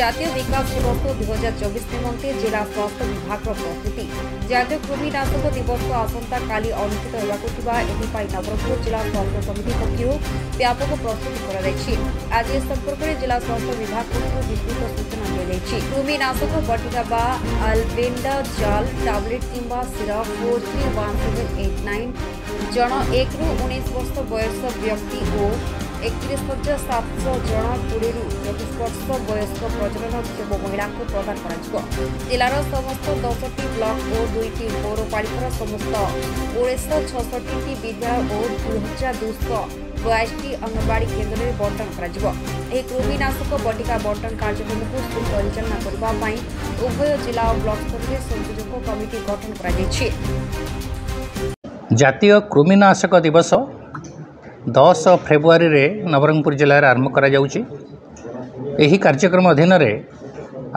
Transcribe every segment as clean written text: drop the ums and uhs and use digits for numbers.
জাতীয় বিকাশ দিবস 2024 নিমন্তে জেলা স্বাস্থ্য বিভাগ প্রস্তুতি জাতীয় কৃমিনাশক দিবস আসন্তকালি অনুষ্ঠিত হেବାକୁ ଥିବା এথিপাই নবরঙ্গপুর জেলা স্বাস্থ্য সমিতি পক্ষରୁ ব্যাপক প্রস্তুতি করা যাইছি। আজ এ সম্পর্কে জেলা স্বাস্থ্য বিভাগ পক্ষରୁ বিস্তৃত সূচনা দিয়েছে। কৃমিনাশক বটিকা বা আলবেন্ডাজল ট্যাবলেট কিংবা সিরপ 431789 জন 1 ରୁ 19 ବର୍ଷ ବୟସ ବ୍ୟକ୍ତି ଓ 31,700 ଜଣ 20 ରୁ 24 ବର୍ଷ ବୟସ୍କ ପ୍ରଜନନକ୍ଷମ ମହିଳାଙ୍କୁ ପ୍ରଦାନ କରାଯିବ। ଜିଲ୍ଲାର ସମସ୍ତ 10ଟି ବ୍ଲକ ଓ 2ଟି ପୌରପାଳିକାର ସମସ୍ତ 1966ଟି ବିଦ୍ୟାଳୟ ଓ 2222ଟି ଅଙ୍ଗନବାଡ଼ି କେନ୍ଦ୍ରରେ ବଣ୍ଟନ କରାଯିବ। ଏହି କୃମିନାଶକ ବଟିକା ବଣ୍ଟନ କାର୍ଯ୍ୟକ୍ରମକୁ ସୁପରିଚାଳନା କରିବା ପାଇଁ ଉଭୟ ଜିଲ୍ଲା ଓ ବ୍ଲକ ସ୍ତରରେ ସଂଯୋଜକ କମିଟି ଗଠନ କରାଯାଇଛି। ଜାତୀୟ କୃମିନାଶକ ଦିବସ 10 ଫେବୃଆରୀରେ ନବରଙ୍ଗପୁର ଜିଲ୍ଲାରେ ଆରମ୍ଭ କରାଯାଉଛି। ଏହି କାର୍ଯ୍ୟକ୍ରମ ଅଧୀନରେ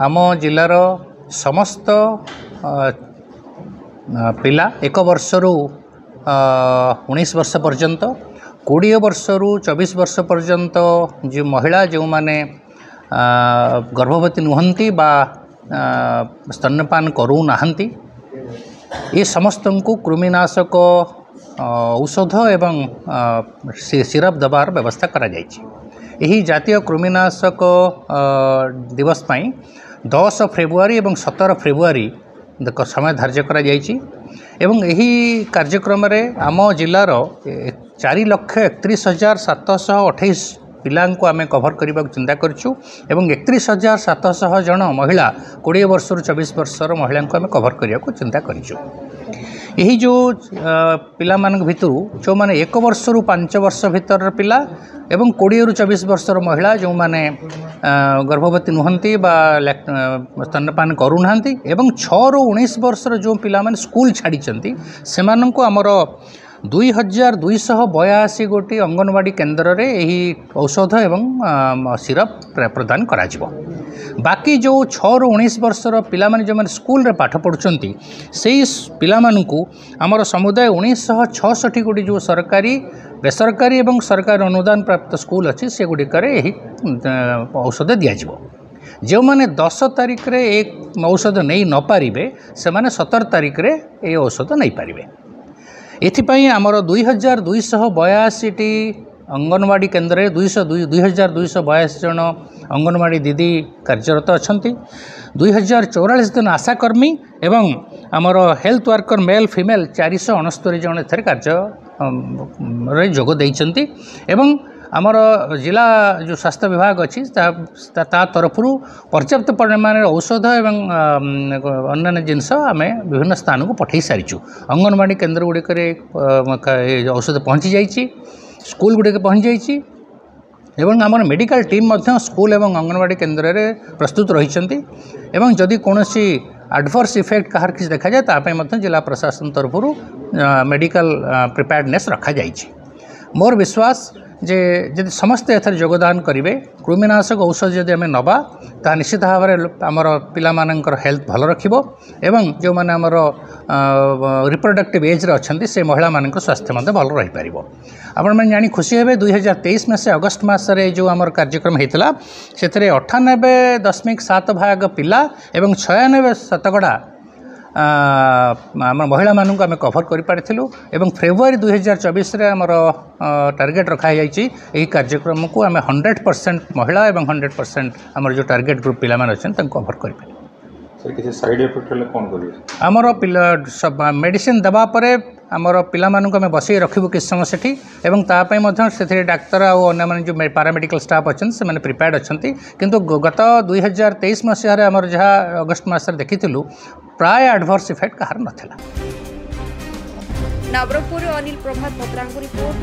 ଆମ ଜିଲ୍ଲାର ସମସ୍ତ ପିଲା 1 ବର୍ଷରୁ 19 ବର୍ଷ ପର୍ଯ୍ୟନ୍ତ 20 ବର୍ଷରୁ 24 ବର୍ଷ ପର୍ଯ୍ୟନ୍ତ ଯେଉଁ ମହିଳା ଯେଉଁମାନେ ଗର୍ଭବତୀ ନୁହନ୍ତି ବା ସ୍ତନ୍ୟପାନ କରୁନାହାନ୍ତି ଏ ସମସ୍ତଙ୍କୁ କୃମିନାଶକ ଔଷଧ ଏବଂ ସିରପ ଦେବାର ବ୍ୟବସ୍ଥା କରାଯାଇଛି। ଏହି ଜାତୀୟ କୃମିନାଶକ ଦିବସ ପାଇଁ 10 ଫେବୃଆରୀ ଏବଂ 17 ଫେବୃଆରୀ ସମୟ ଧାର୍ଯ୍ୟ କରାଯାଇଛି ଏବଂ ଏହି କାର୍ଯ୍ୟକ୍ରମରେ ଆମ ଜିଲ୍ଲାର 4,31,728 ପିଲାଙ୍କୁ ଆମେ କଭର୍ କରିବାକୁ ଚିନ୍ତା କରିଛୁ ଏବଂ 31,700 ଜଣ ମହିଳା 20 ବର୍ଷରୁ 24 ବର୍ଷର ମହିଳାଙ୍କୁ ଆମେ କଭର୍ କରିବାକୁ ଚିନ୍ତା କରିଛୁ। ଏହି ଯେଉଁ ପିଲାମାନଙ୍କ ଭିତରୁ ଯେଉଁମାନେ 1 ବର୍ଷରୁ 5 ବର୍ଷ ଭିତରର ପିଲା ଏବଂ 20ରୁ 24 ବର୍ଷର ମହିଳା ଯେଉଁମାନେ ଗର୍ଭବତୀ ନୁହନ୍ତି ବା ସ୍ତନ୍ୟପାନ କରୁନାହାନ୍ତି ଏବଂ 6ରୁ 19 ବର୍ଷର ଯେଉଁ ପିଲାମାନେ ସ୍କୁଲ ଛାଡ଼ିଛନ୍ତି ସେମାନଙ୍କୁ ଆମର 2,282 ଗୋଟି ଅଙ୍ଗନବାଡ଼ି କେନ୍ଦ୍ରରେ ଏହି ଔଷଧ ଏବଂ ସିରପ ପ୍ରଦାନ କରାଯିବ। ବାକି ଯେଉଁ 6ରୁ 19 ବର୍ଷର ପିଲାମାନେ ଯେଉଁମାନେ ସ୍କୁଲରେ ପାଠ ପଢ଼ୁଛନ୍ତି ସେହି ପିଲାମାନଙ୍କୁ ଆମର ସମୁଦାୟ 1966 ଗୋଟି ଯେଉଁ ସରକାରୀ ବେସରକାରୀ ଏବଂ ସରକାରୀ ଅନୁଦାନ ପ୍ରାପ୍ତ ସ୍କୁଲ ଅଛି ସେଗୁଡ଼ିକରେ ଏହି ଔଷଧ ଦିଆଯିବ। ଯେଉଁମାନେ 10 ତାରିଖରେ ଏ ଔଷଧ ନେଇ ନପାରିବେ ସେମାନେ 17 ତାରିଖରେ ଏହି ଔଷଧ ନେଇପାରିବେ। ଏଥିପାଇଁ ଆମର 2,282ଟି ଅଙ୍ଗନବାଡ଼ି କେନ୍ଦ୍ରରେ 2,282 ଜଣ ଅଙ୍ଗନବାଡ଼ି ଦିଦି କାର୍ଯ୍ୟରତ ଅଛନ୍ତି। 2,044 ଜଣ ଆଶାକର୍ମୀ ଏବଂ ଆମର ହେଲ୍ଥ ୱାର୍କର ମେଲ୍ ଫିମେଲ୍ 469 ଜଣ ଏଥିରେ କାର୍ଯ୍ୟରେ ଯୋଗ ଦେଇଛନ୍ତି ଏବଂ ଆମର ଜିଲ୍ଲା ଯେଉଁ ସ୍ୱାସ୍ଥ୍ୟ ବିଭାଗ ଅଛି ତା ତରଫରୁ ପର୍ଯ୍ୟାପ୍ତ ପରିମାଣରେ ଔଷଧ ଏବଂ ଅନ୍ୟାନ୍ୟ ଜିନିଷ ଆମେ ବିଭିନ୍ନ ସ୍ଥାନକୁ ପଠାଇ ସାରିଛୁ। ଅଙ୍ଗନବାଡ଼ି କେନ୍ଦ୍ରଗୁଡ଼ିକରେ ଔଷଧ ପହଞ୍ଚି ଯାଇଛି, ସ୍କୁଲଗୁଡ଼ିକ ପହଞ୍ଚି ଯାଇଛି ଏବଂ ଆମର ମେଡ଼ିକାଲ ଟିମ୍ ମଧ୍ୟ ସ୍କୁଲ ଏବଂ ଅଙ୍ଗନବାଡ଼ି କେନ୍ଦ୍ରରେ ପ୍ରସ୍ତୁତ ରହିଛନ୍ତି ଏବଂ ଯଦି କୌଣସି ଆଡ଼ଭର୍ସ ଇଫେକ୍ଟ କାହାର କିଛି ଦେଖାଯାଏ ତା ପାଇଁ ମଧ୍ୟ ଜିଲ୍ଲା ପ୍ରଶାସନ ତରଫରୁ ମେଡ଼ିକାଲ ପ୍ରିପେୟାର୍ଡନେସ୍ ରଖାଯାଇଛି। ମୋର ବିଶ୍ୱାସ ଯେ ଯଦି ସମସ୍ତେ ଏଥିରେ ଯୋଗଦାନ କରିବେ କୃମିନାଶକ ଔଷଧ ଯଦି ଆମେ ନେବା ତାହା ନିଶ୍ଚିତ ଭାବରେ ଆମର ପିଲାମାନଙ୍କର ହେଲ୍ଥ ଭଲ ରଖିବ ଏବଂ ଯେଉଁମାନେ ଆମର ରିପ୍ରଡକ୍ଟିଭ୍ ଏଜ୍ରେ ଅଛନ୍ତି ସେ ମହିଳାମାନଙ୍କର ସ୍ୱାସ୍ଥ୍ୟ ମଧ୍ୟ ଭଲ ରହିପାରିବ। ଆପଣମାନେ ଜାଣି ଖୁସି ହେବେ 2023 ମସିହା ଅଗଷ୍ଟ ମାସରେ ଯେଉଁ ଆମର କାର୍ଯ୍ୟକ୍ରମ ହୋଇଥିଲା ସେଥିରେ 98.7% ପିଲା ଏବଂ 96% ଆମର ମହିଳାମାନଙ୍କୁ ଆମେ କଭର୍ କରିପାରିଥିଲୁ ଏବଂ ଫେବୃଆରୀ 2024ରେ ଆମର ଟାର୍ଗେଟ୍ ରଖାଯାଇଛି ଏହି କାର୍ଯ୍ୟକ୍ରମକୁ ଆମେ 100% ମହିଳା ଏବଂ 100% ଆମର ଯେଉଁ ଟାର୍ଗେଟ୍ ଗ୍ରୁପ୍ ପିଲାମାନେ ଅଛନ୍ତି ତାଙ୍କୁ କଭର୍ କରିପାରିବୁ। କିଛି ସାଇଡ୍ ଇଫେକ୍ଟ ହେଲେ କ'ଣ କରିବେ? ଆମର ମେଡ଼ିସିନ୍ ଦେବା ପରେ ଆମର ପିଲାମାନଙ୍କୁ ଆମେ ବସେଇ ରଖିବୁ କିଛି ସମୟ ସେଠି ଏବଂ ତା ପାଇଁ ମଧ୍ୟ ସେଥିରେ ଡାକ୍ତର ଆଉ ଅନ୍ୟମାନେ ଯେଉଁ ପାରାମେଡ଼ିକାଲ ଷ୍ଟାଫ୍ ଅଛନ୍ତି ସେମାନେ ପ୍ରିପେୟାର୍ଡ ଅଛନ୍ତି। କିନ୍ତୁ ଗତ 2023 ମସିହାରେ ଆମର ଯାହା ଅଗଷ୍ଟ ମାସରେ ଦେଖିଥିଲୁ ପ୍ରାୟ ଆଡ଼ଭର୍ସ ଇଫେକ୍ଟ କାହାର ନଥିଲା। ନବରଙ୍ଗପୁର ଅନିଲ ପ୍ରଭାତ ଭଦ୍ରାଙ୍କ ରିପୋର୍ଟ।